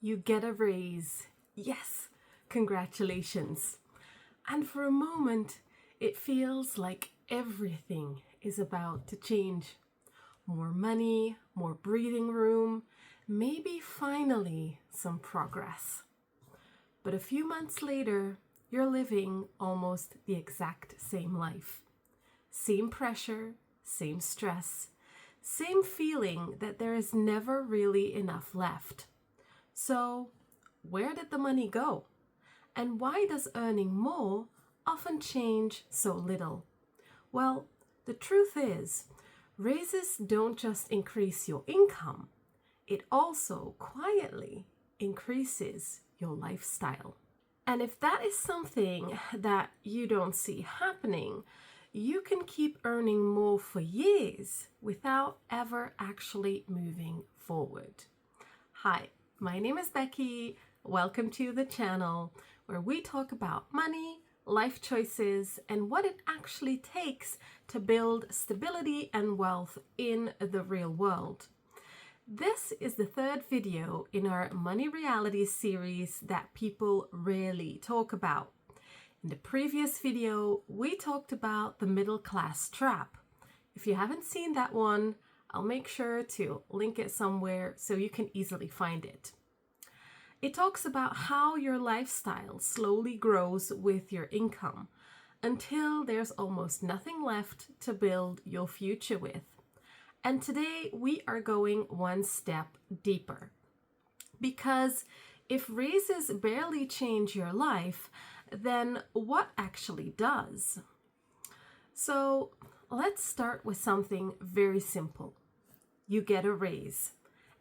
You get a raise. Yes, congratulations. And for a moment, it feels like everything is about to change. More money, more breathing room, maybe finally some progress. But a few months later, you're living almost the exact same life. Same pressure, same stress, same feeling that there is never really enough left. So, where did the money go? And why does earning more often change so little? Well, the truth is, raises don't just increase your income, it also quietly increases your lifestyle. And if that is something that you don't see happening, you can keep earning more for years without ever actually moving forward. Hi, my name is Becky. Welcome to the channel where we talk about money, life choices, and what it actually takes to build stability and wealth in the real world. This is the third video in our Money Reality series that people rarely talk about. In the previous video, we talked about the middle class trap. If you haven't seen that one, I'll make sure to link it somewhere so you can easily find it. It talks about how your lifestyle slowly grows with your income until there's almost nothing left to build your future with. And today we are going one step deeper. Because if raises barely change your life, then what actually does? So let's start with something very simple. You get a raise,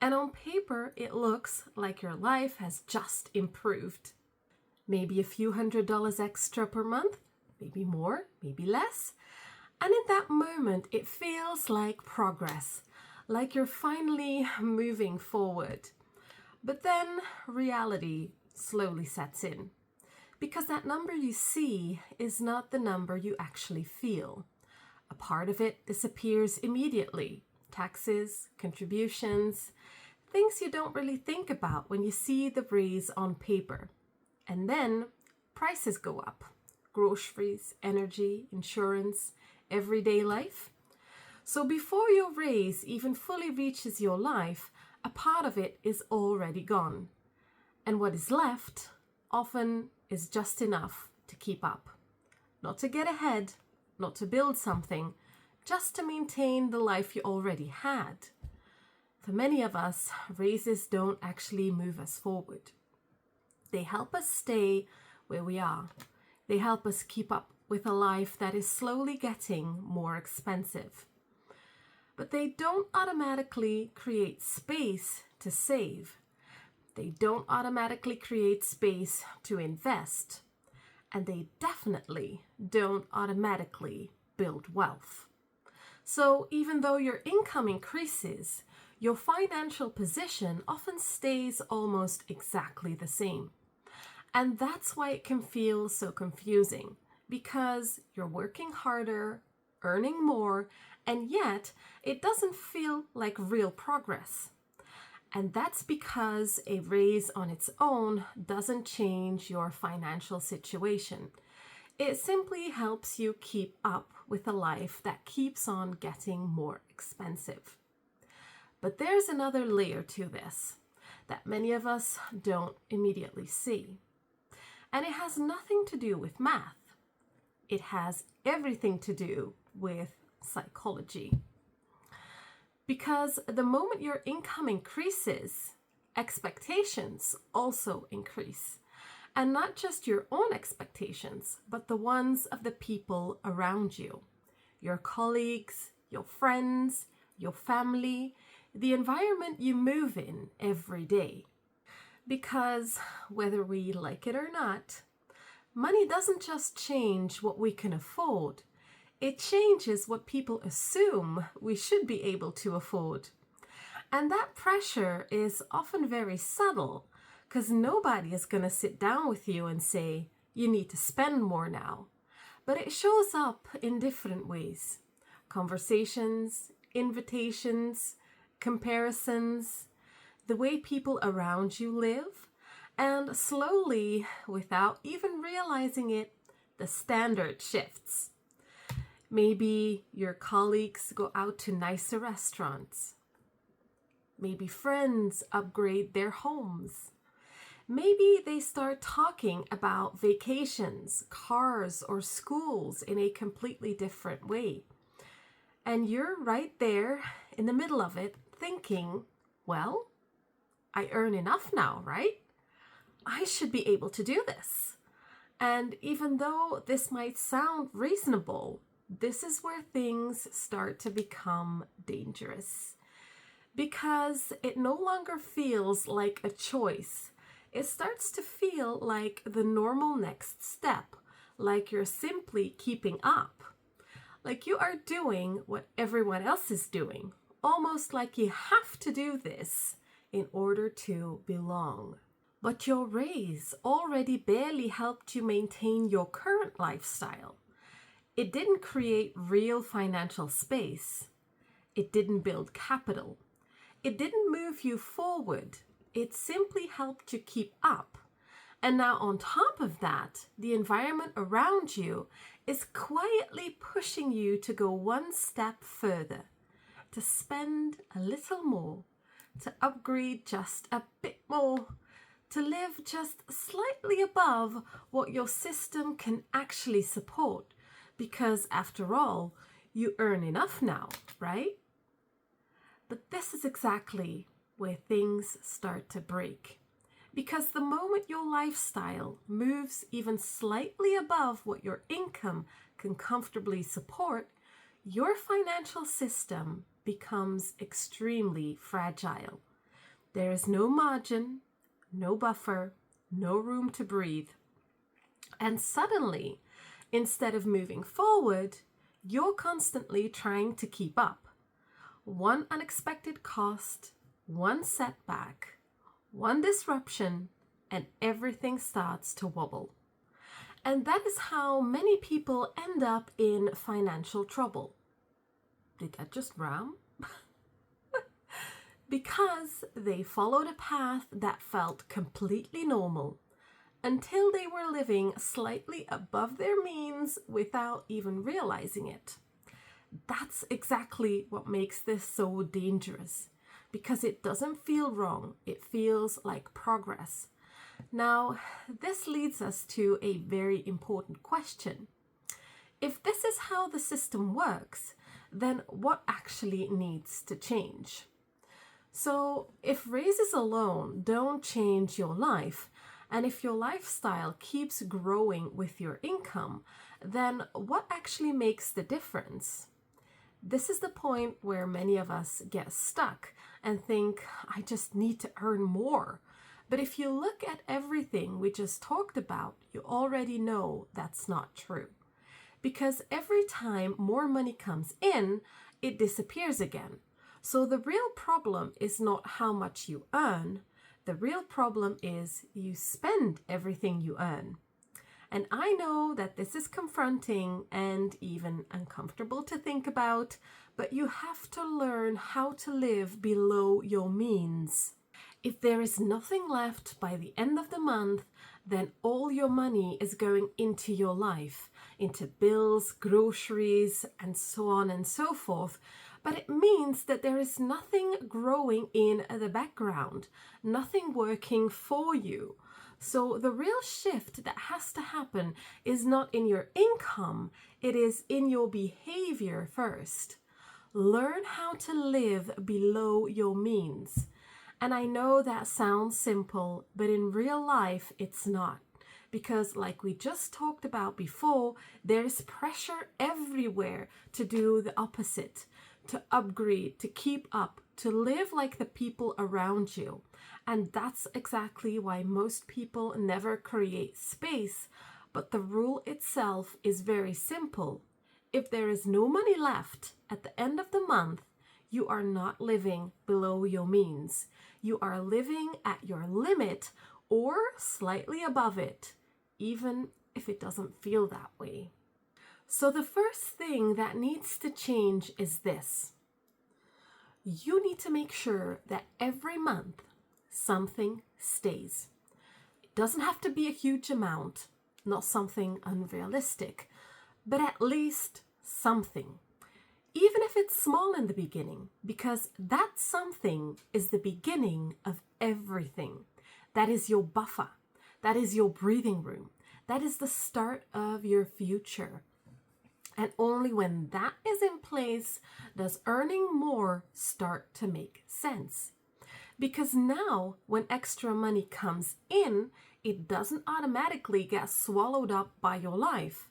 and on paper it looks like your life has just improved. Maybe a few $100s extra per month, maybe more, maybe less. And in that moment it feels like progress, like you're finally moving forward. But then reality slowly sets in, because that number you see is not the number you actually feel. A part of it disappears immediately. Taxes, contributions, things you don't really think about when you see the raise on paper. And then prices go up. Groceries, energy, insurance, everyday life. So before your raise even fully reaches your life, a part of it is already gone. And what is left often is just enough to keep up. Not to get ahead, not to build something, just to maintain the life you already had. For many of us, raises don't actually move us forward. They help us stay where we are. They help us keep up with a life that is slowly getting more expensive. But they don't automatically create space to save. They don't automatically create space to invest. And they definitely don't automatically build wealth. So even though your income increases, your financial position often stays almost exactly the same. And that's why it can feel so confusing, because you're working harder, earning more, and yet it doesn't feel like real progress. And that's because a raise on its own doesn't change your financial situation. It simply helps you keep up with a life that keeps on getting more expensive. But there's another layer to this that many of us don't immediately see. And it has nothing to do with math. It has everything to do with psychology. Because the moment your income increases, expectations also increase. And not just your own expectations, but the ones of the people around you. Your colleagues, your friends, your family, the environment you move in every day. Because whether we like it or not, money doesn't just change what we can afford. It changes what people assume we should be able to afford. And that pressure is often very subtle, because nobody is going to sit down with you and say, you need to spend more now. But it shows up in different ways. Conversations, invitations, comparisons, the way people around you live, and slowly, without even realizing it, the standard shifts. Maybe your colleagues go out to nicer restaurants. Maybe friends upgrade their homes. Maybe they start talking about vacations, cars, or schools in a completely different way. And you're right there in the middle of it thinking, well, I earn enough now, right? I should be able to do this. And even though this might sound reasonable, this is where things start to become dangerous. Because it no longer feels like a choice. It starts to feel like the normal next step, like you're simply keeping up. Like you are doing what everyone else is doing, almost like you have to do this in order to belong. But your raise already barely helped you maintain your current lifestyle. It didn't create real financial space. It didn't build capital. It didn't move you forward. It simply helped you keep up. And now on top of that, the environment around you is quietly pushing you to go one step further, to spend a little more, to upgrade just a bit more, to live just slightly above what your system can actually support. Because after all, you earn enough now, right? But this is exactly where things start to break. Because the moment your lifestyle moves even slightly above what your income can comfortably support, your financial system becomes extremely fragile. There is no margin, no buffer, no room to breathe. And suddenly, instead of moving forward, you're constantly trying to keep up. One unexpected cost, one setback, one disruption, and everything starts to wobble. And that is how many people end up in financial trouble. Did that just rhyme? Because they followed a path that felt completely normal until they were living slightly above their means without even realizing it. That's exactly what makes this so dangerous. Because it doesn't feel wrong, it feels like progress. Now, this leads us to a very important question. If this is how the system works, then what actually needs to change? So, if raises alone don't change your life, and if your lifestyle keeps growing with your income, then what actually makes the difference? This is the point where many of us get stuck and think, I just need to earn more. But if you look at everything we just talked about, you already know that's not true. Because every time more money comes in, it disappears again. So the real problem is not how much you earn. The real problem is you spend everything you earn. And I know that this is confronting and even uncomfortable to think about, but you have to learn how to live below your means. If there is nothing left by the end of the month, then all your money is going into your life, into bills, groceries, and so on and so forth. But it means that there is nothing growing in the background, nothing working for you. So the real shift that has to happen is not in your income, it is in your behavior first. Learn how to live below your means. And I know that sounds simple, but in real life, it's not. Because like we just talked about before, there's pressure everywhere to do the opposite, to upgrade, to keep up, to live like the people around you. And that's exactly why most people never create space. But the rule itself is very simple. If there is no money left at the end of the month, you are not living below your means. You are living at your limit or slightly above it, even if it doesn't feel that way. So the first thing that needs to change is this. You need to make sure that every month something stays. It doesn't have to be a huge amount, not something unrealistic, but at least something. Even if it's small in the beginning, because that something is the beginning of everything. That is your buffer. That is your breathing room. That is the start of your future. And only when that is in place does earning more start to make sense. Because now, when extra money comes in, it doesn't automatically get swallowed up by your life.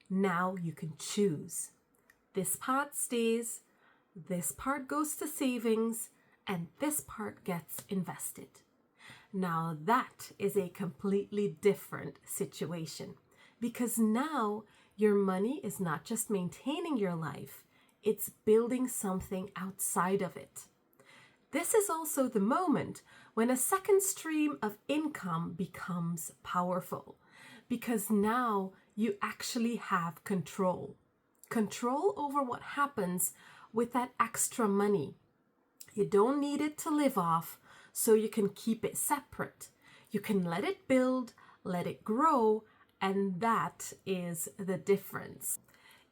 Now you can choose. This part stays, this part goes to savings, and this part gets invested. Now that is a completely different situation, because now your money is not just maintaining your life, it's building something outside of it. This is also the moment when a second stream of income becomes powerful, because now you actually have control over what happens with that extra money. You don't need it to live off, so you can keep it separate. You can let it build, let it grow, and that is the difference.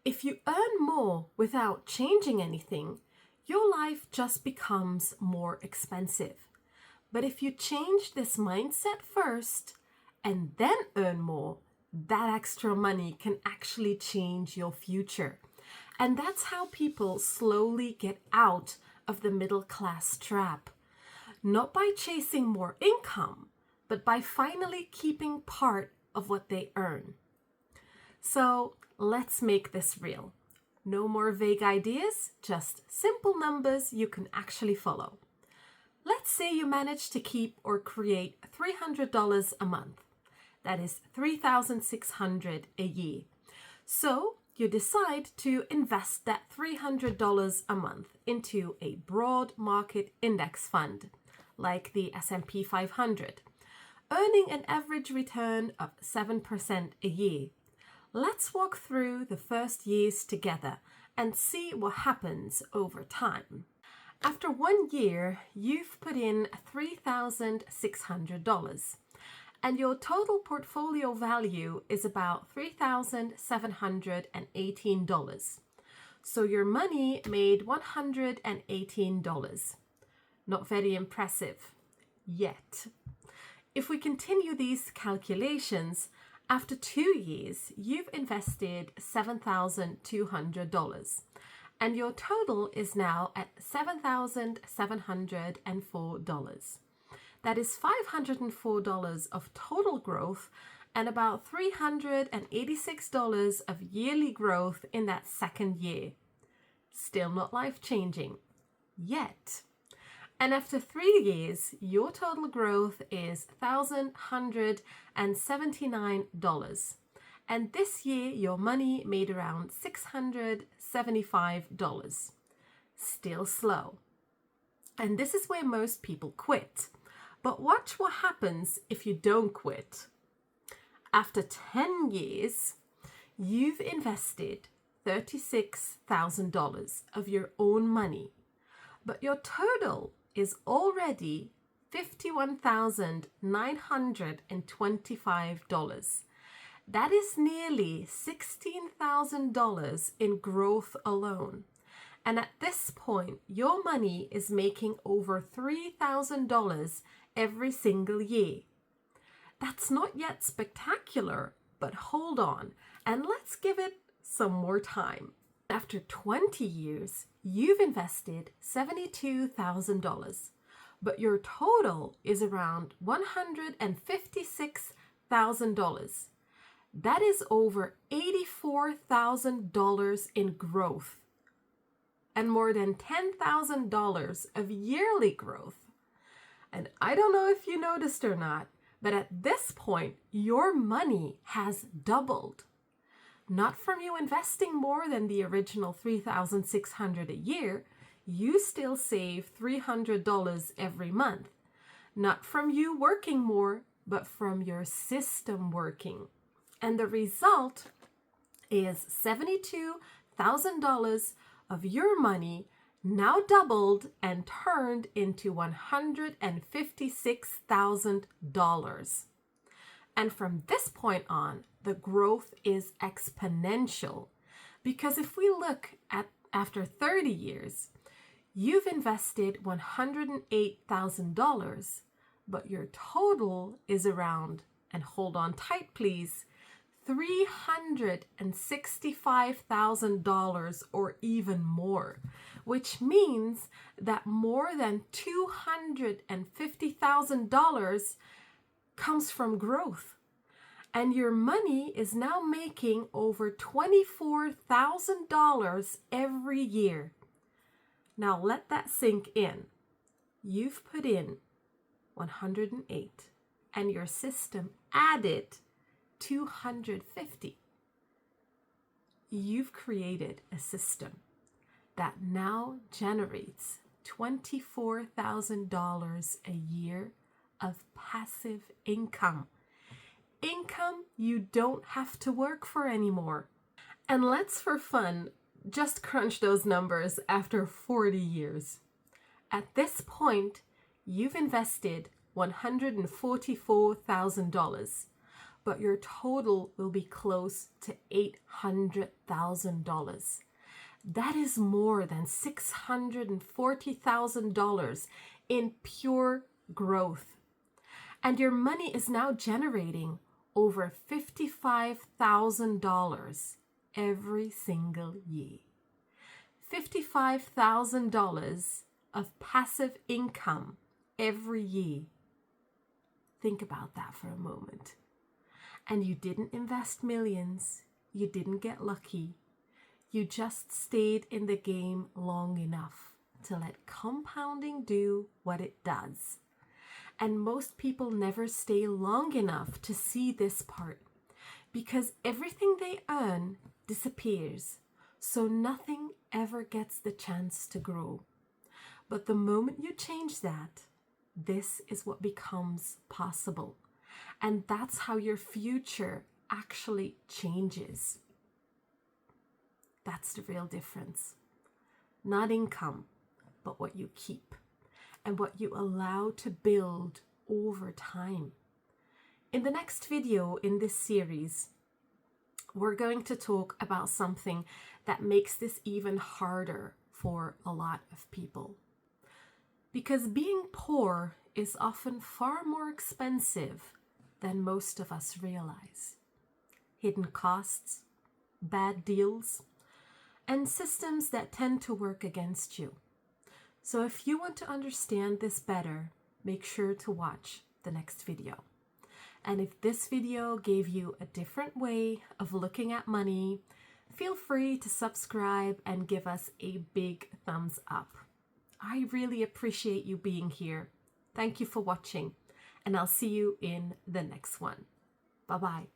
If you earn more without changing anything, your life just becomes more expensive. But if you change this mindset first and then earn more, that extra money can actually change your future. And that's how people slowly get out of the middle class trap. Not by chasing more income, but by finally keeping part of what they earn. So let's make this real. No more vague ideas, just simple numbers you can actually follow. Let's say you manage to keep or create $300 a month. That is $3,600 a year. So you decide to invest that $300 a month into a broad market index fund, like the S&P 500, earning an average return of 7% a year. Let's walk through the first years together and see what happens over time. After 1 year, you've put in $3,600. And your total portfolio value is about $3,718. So your money made $118. Not very impressive yet. If we continue these calculations, after 2 years, you've invested $7,200. And your total is now at $7,704. That is $504 of total growth and about $386 of yearly growth in that second year. Still not life-changing yet. And after 3 years, your total growth is $1,179. And this year, your money made around $675. Still slow. And this is where most people quit. But watch what happens if you don't quit. After 10 years, you've invested $36,000 of your own money, but your total is already $51,925. That is nearly $16,000 in growth alone. And at this point, your money is making over $3,000 every single year. That's not yet spectacular, but hold on and let's give it some more time. After 20 years, you've invested $72,000, but your total is around $156,000. That is over $84,000 in growth and more than $10,000 of yearly growth. And I don't know if you noticed or not, but at this point, your money has doubled. Not from you investing more than the original $3,600 a year, you still save $300 every month. Not from you working more, but from your system working. And the result is $72,000 of your money now doubled and turned into $156,000. And from this point on, the growth is exponential, because if we look at after 30 years, you've invested $108,000, but your total is around, and hold on tight please, $365,000 or even more, which means that more than $250,000 comes from growth. And your money is now making over $24,000 every year. Now let that sink in. You've put in 108 and your system added 250. You've created a system that now generates $24,000 a year of passive income. Income you don't have to work for anymore. And let's, for fun, just crunch those numbers after 40 years. At this point, you've invested $144,000, but your total will be close to $800,000. That is more than $640,000 in pure growth. And your money is now generating over $55,000 every single year. $55,000 of passive income every year. Think about that for a moment. And you didn't invest millions. You didn't get lucky. You just stayed in the game long enough to let compounding do what it does. And most people never stay long enough to see this part, because everything they earn disappears, so nothing ever gets the chance to grow. But the moment you change that, this is what becomes possible. And that's how your future actually changes. That's the real difference. Not income, but what you keep and what you allow to build over time. In the next video in this series, we're going to talk about something that makes this even harder for a lot of people. Because being poor is often far more expensive than most of us realize. Hidden costs, bad deals, and systems that tend to work against you. So if you want to understand this better, make sure to watch the next video. And if this video gave you a different way of looking at money, feel free to subscribe and give us a big thumbs up. I really appreciate you being here. Thank you for watching, and I'll see you in the next one. Bye-bye.